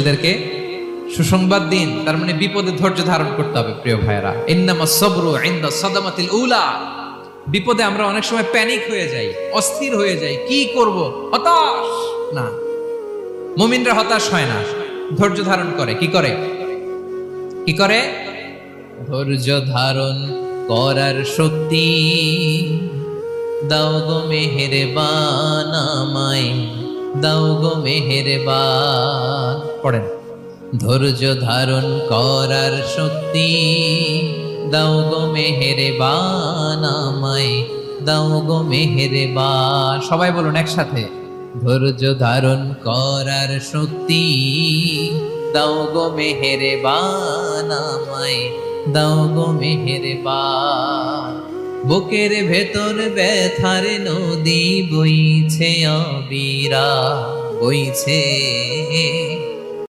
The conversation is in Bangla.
এদেরকে সুসংবাদ দিন। তার মানে বিপদে ধৈর্য ধারণ করতে হবে প্রিয় ভাইরা। ইন্নামাস সাবরু ইনদা সাদামাতিল উলা। বিপদে আমরা অনেক সময় প্যানিক হয়ে যাই, অস্থির হয়ে যাই, কি করব, হতাশ না। মুমিনরা হতাশ হয় না, ধৈর্য ধারণ করে। কি করে? কি করে? ধৈর্য ধারণ করার শক্তি দাও গো মেহেরবান আমায়, দাও গো মেহেরবান। পড়েন, ধৈর্য ধারণ করার শক্তি দাও গো মেহেরবান আমায়, দাও গো মেহেরবান। সবাই বলুন একসাথে, ধৈর্য ধারণ করার শক্তি দাও গো মেহেরবান আমায়, দাও গো মেহেরবান। বুকের ভেতর ব্যথার নদী বইছে অবিরা, বইছে